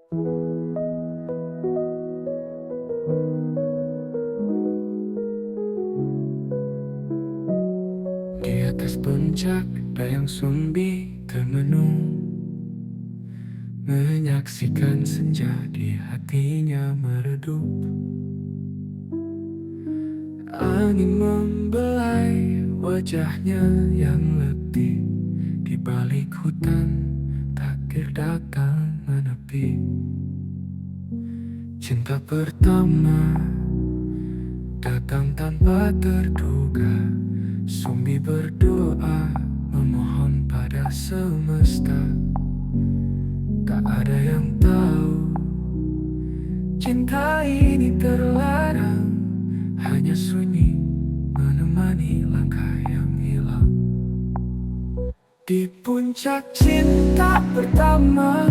Di atas puncak bayang Sumbi termenung, menyaksikan senja di hatinya meredup. Angin membelai wajahnya yang letih, di balik hutan takdir datang menepi. Cinta pertama datang tanpa terduga. Sumbi berdoa memohon pada semesta. Tak ada yang tahu cinta ini terlarang, hanya sunyi menemani langkah yang hilang. Di puncak cinta pertama,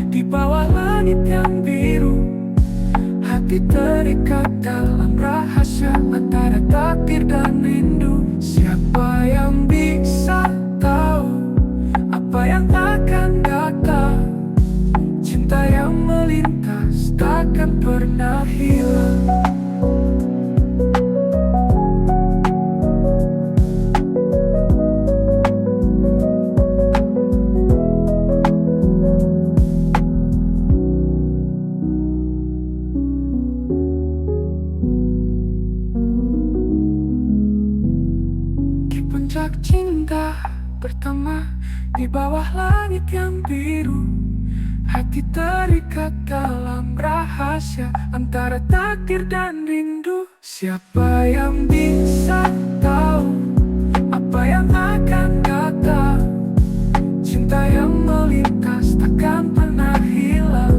di bawah langit yang biru, hati terikat dalam rahasia antara takdir dan rindu. Siapa yang bisa tahu apa yang akan datang? Cinta yang melintas takkan pernah hilang. Puncak cinta pertama, di bawah langit yang biru, hati terikat dalam rahasia antara takdir dan rindu. Siapa yang bisa tahu apa yang akan datang? Cinta yang melintas takkan pernah hilang.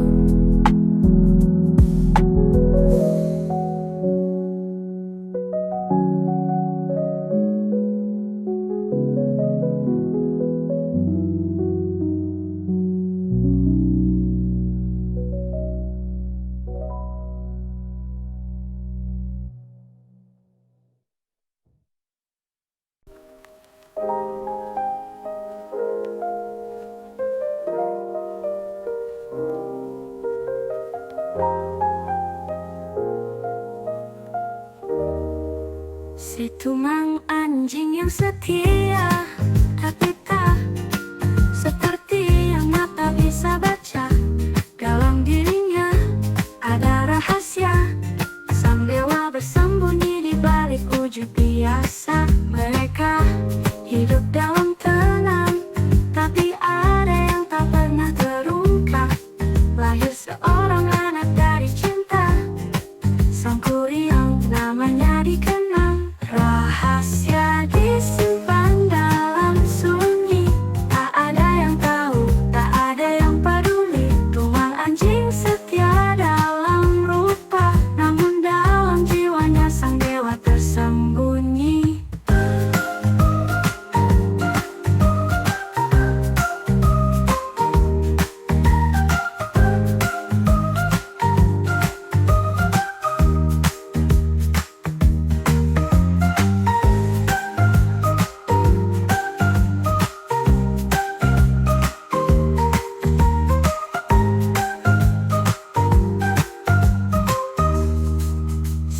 Si tumang anjing yang setia, tapi tak seperti yang mata bisa baca. Dalam dirinya ada rahasia, sang dewa bersembunyi di balik wujud biasa. Mereka hidup dalam tenang, tapi ada yang tak pernah terungkap. Lahir seorang anak dari cinta, sang kuriang namanya dikenang. Rahasia disimpan dalam sunyi, tak ada yang tahu, tak ada yang peduli. Tumang anjing setia dalam rupa, namun dalam jiwanya sang dewa tersembunyi.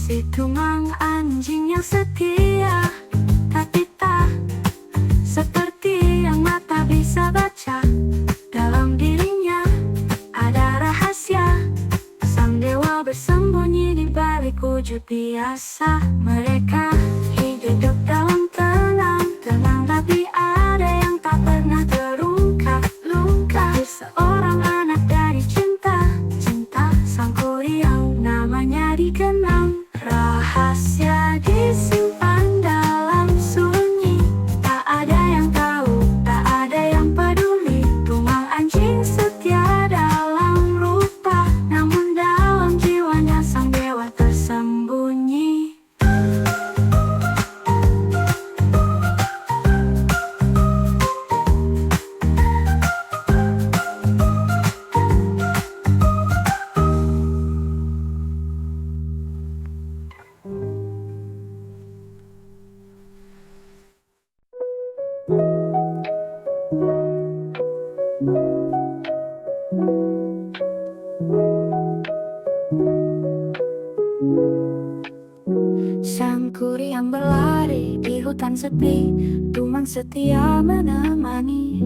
Si tumang anjing yang setia, tapi tak seperti yang mata bisa baca. Dalam dirinya ada rahasia, sang dewa bersembunyi di balik wujud biasa. Mereka hidup dalam tenang, tapi ada yang tak pernah terungkap. Luka seorang anak dari cinta, sang kuriang namanya dikenang. Rahasia disimpan dalam sunyi, tak ada yang tahu, tak ada yang peduli. Tumang anjing setia dalam rupa, namun dalam jiwanya sang dewa tersembunyi. hutan sepi, Tumang setia menemani.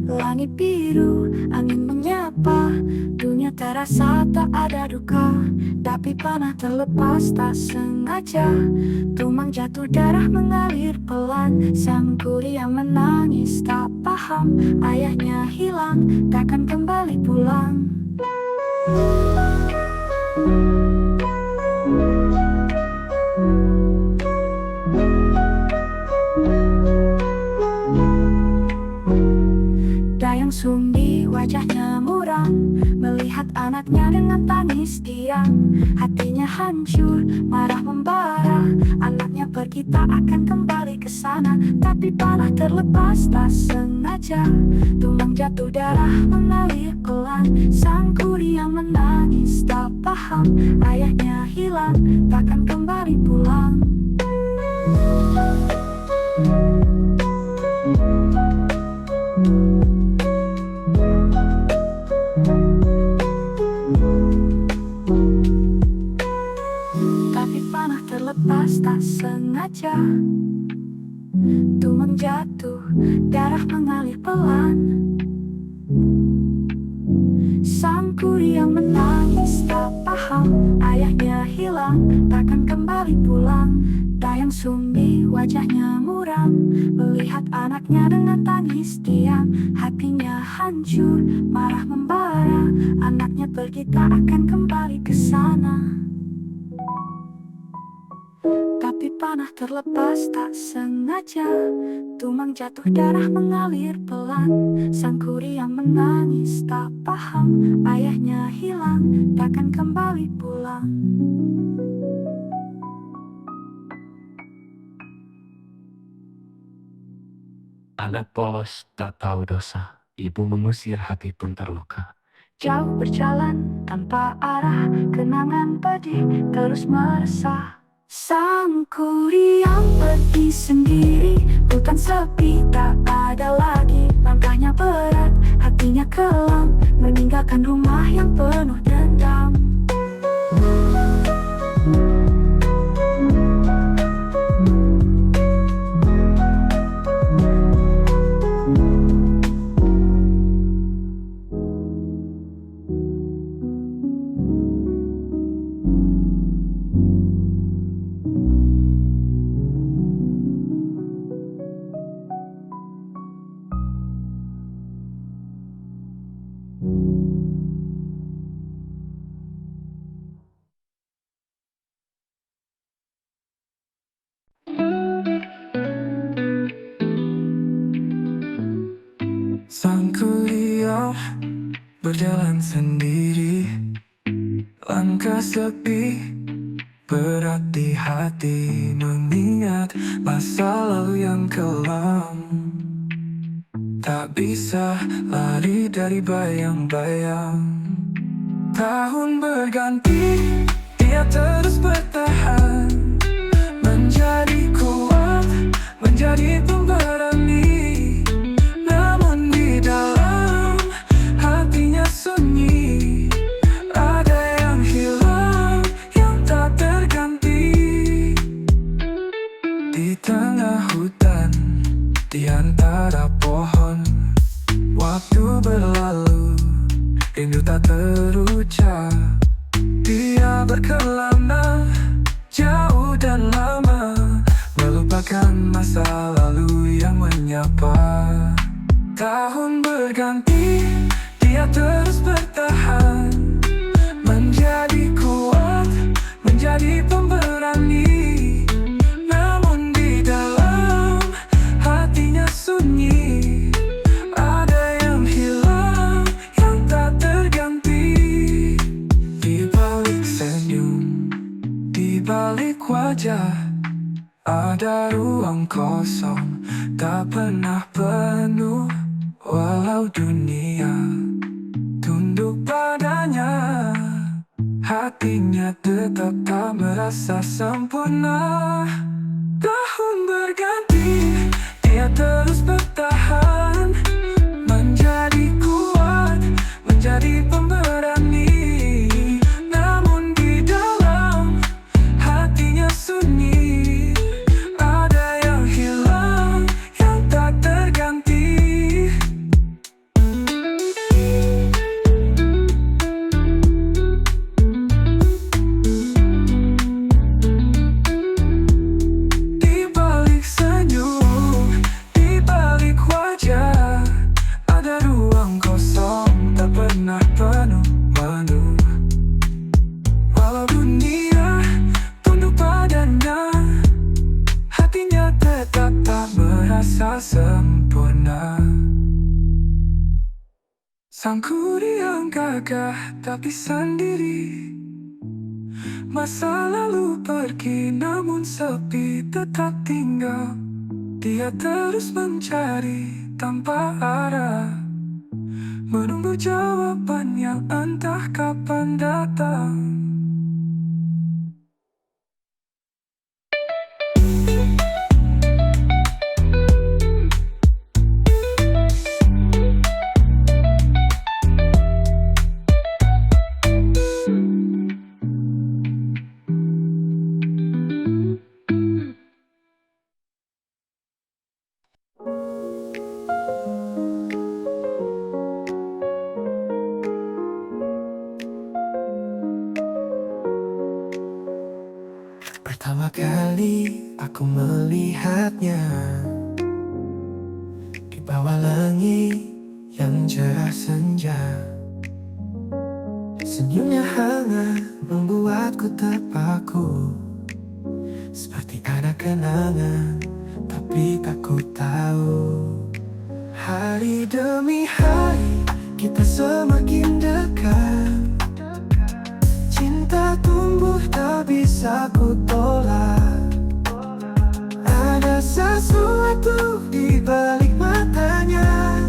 Langit biru, angin menyapa, dunia terasa tak ada duka. Tapi panah terlepas tak sengaja, Tumang jatuh darah mengalir pelan. Sang kuria menangis tak paham, ayahnya hilang takkan kembali pulang. Dayang Sumbi wajahnya muram, melihat anaknya dengan tangis diam. Hatinya hancur, marah membara, anaknya pergi tak akan kembali ke sana. Tapi panah terlepas tak sengaja, Tumang jatuh darah mengalir pelan. Sang kuria menangis tak paham, ayahnya hilang takkan kembali pulang. Tapi panah terlepas tak sengaja, Tumang jatuh, darah mengalir pelan. Sang kuria menangis tak paham, ayahnya hilang takkan kembali pulang. Dayang Sumbi wajahnya muram, melihat anaknya dengan tangis diam. Hatinya hancur, marah membara, anaknya pergi tak akan kembali ke sana. Tapi panah terlepas tak sengaja, Tumang jatuh darah mengalir pelan. Sang kuria menangis tak paham, ayahnya hilang takkan kembali pulang. Anak polos tak tahu dosa, ibu mengusir hati pun terluka. Jauh berjalan tanpa arah, kenangan pedih terus meresah. Sang kuria pergi sendiri, hutan sepi tak ada lagi. Langkahnya berat, hatinya kelam, meninggalkan rumah yang penuh dendam. Sang kuria berjalan sendiri, langkah sepi, berat di hati, mengingat masa lalu yang kelam. Tak bisa lari dari bayang-bayang. Tahun berganti, dia terus bertahan, menjadi kuat, menjadi pemberani. Namun di dalam hatinya sunyi, ada yang hilang, yang tak terganti. Di tengah hutan, di antara pohon, waktu berlalu, rindu tak terucap. Dia berkelana, jauh dan lama, melupakan masa lalu yang menyapa. Tahun berganti, dia terus bertahan, menjadi kuat, menjadi pemberani. Namun di dalam hatinya sunyi, ada yang hilang, yang tak terganti. Di balik senyum, di balik wajah, ada ruang kosong, tak pernah penuh. Walau dunia tunduk padanya, hatinya tetap tak merasa sempurna. Tahun berganti, dia terus bertahan, menjadi kuat, menjadi pemberani. Namun di dalam hatinya sunyi, ada yang hilang. penuh menu. Walau dunia tunduk padanya, hatinya tetap tak merasa sempurna. Sang kuri yang gagah tapi sendiri, masa lalu pergi namun sepi tetap tinggal. Dia terus mencari tanpa arah, menunggu jawaban yang entah kapan datang. Pertama kali aku melihatnya di bawah langit yang cerah senja. Senyumnya hangat membuatku terpaku, seperti ada kenangan tapi tak ku tahu. Hari demi hari kita semakin dekat, cinta tumbuh tak bisa ku tolak. Ada sesuatu di balik matanya,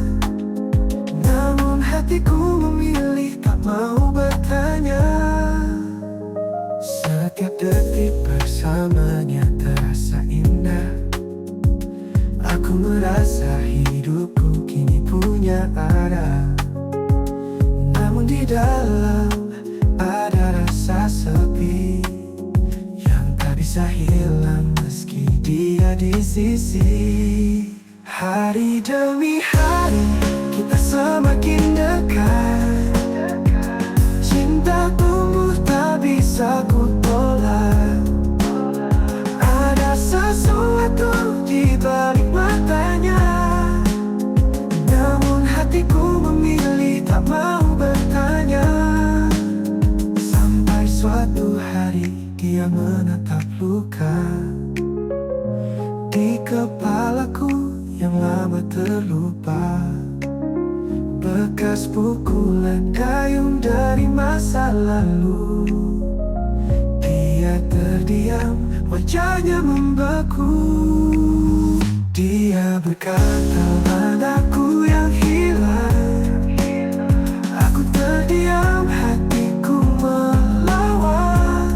namun hatiku memilih tak mau bertanya. Setiap detik bersamanya terasa indah. Aku merasa hidupku kini punya arah, namun di dalam ada rasa sepi yang tak bisa hilang meski dia di sisi. Hari demi hari kita semakin dekat, cinta tumbuh tak bisa ku tolak. Ada sesuatu di balik matanya, namun hatiku memilih tak mau bertanya. Sampai suatu hari dia menatap luka di kepalaku yang lama terlupa, bekas pukulan dayung dari masa lalu. Dia terdiam, wajahnya membeku. Dia berkata, anakku yang hilang. Aku terdiam, hatiku melawan.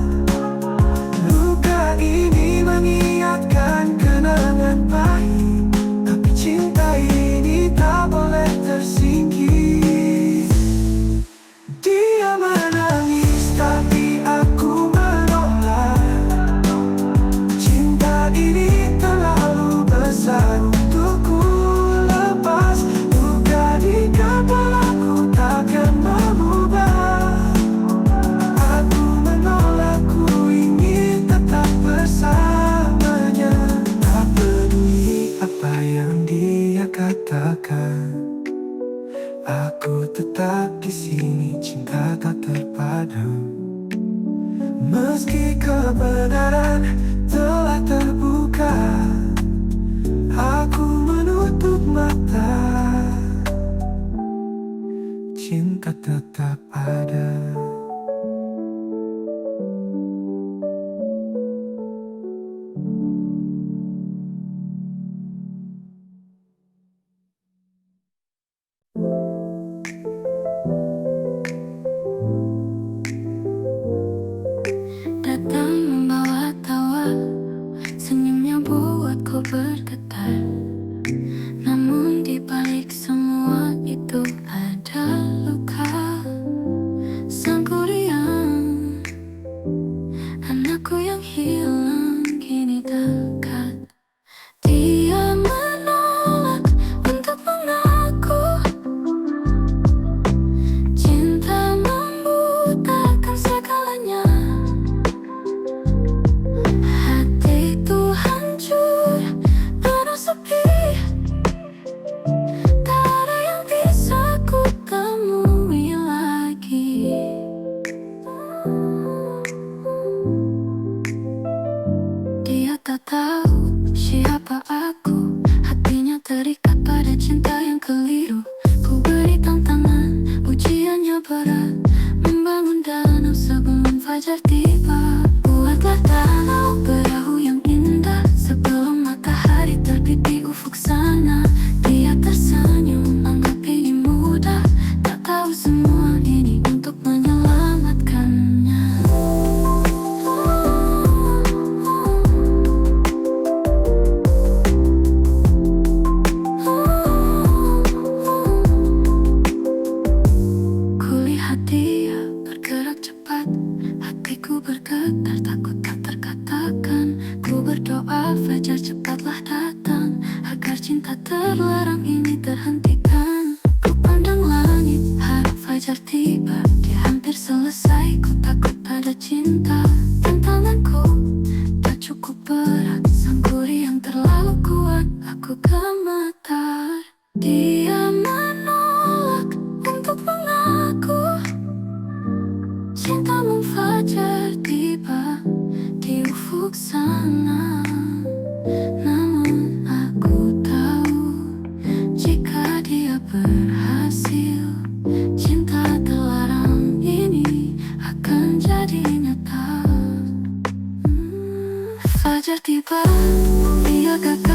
Luka ini mengingatkan kenangan pahit, tapi cinta ini tak boleh tersingkir. Dia menangis tapi aku menolak. Cinta ini terlalu besar untukku lepas. Luka di kepalaku takkan mengubah. Aku menolak, ku ingin tetap bersamanya. Tak peduli apa yang dia katakan, aku tetap di sini, cinta tak terpadam. Meski kebenaran telah terbuka, aku menutup mata. Cinta tetap ada. Datang membawa tawa, senyumnya buatku bergetar. Namun di balik semua itu ada luka. Sang tahu siapa aku. Hatinya terikat pada cinta yang keliru. Ku beri tantangan, ujiannya berat. Membangun danau sebelum fajar tiba. Buatlah danau perahu yang indah sebelum matahari terbit di ufuk sana. Dia tersenyum, anggap ini mudah. Tak tahu semua ini untuk menyelamatkannya. Kulihat dia bergerak cepat, hatiku bergetar takut tak terkatakan. Ku berdoa fajar cepatlah datang, agar cinta terlarang ini terhentikan. Ku pandang langit, harap fajar tiba. Dia hampir selesai, ku takut pada cinta. Tantanganku tak cukup berat, sang gurih yang terlalu kuat. Aku gemetar. Dia menolak untuk mengaku. Cintamu fajar tiba di ufuk sana. Namun aku tahu, jika dia berhasil, cinta terlarang ini akan jadi nyata. Fajar tiba, dia gagal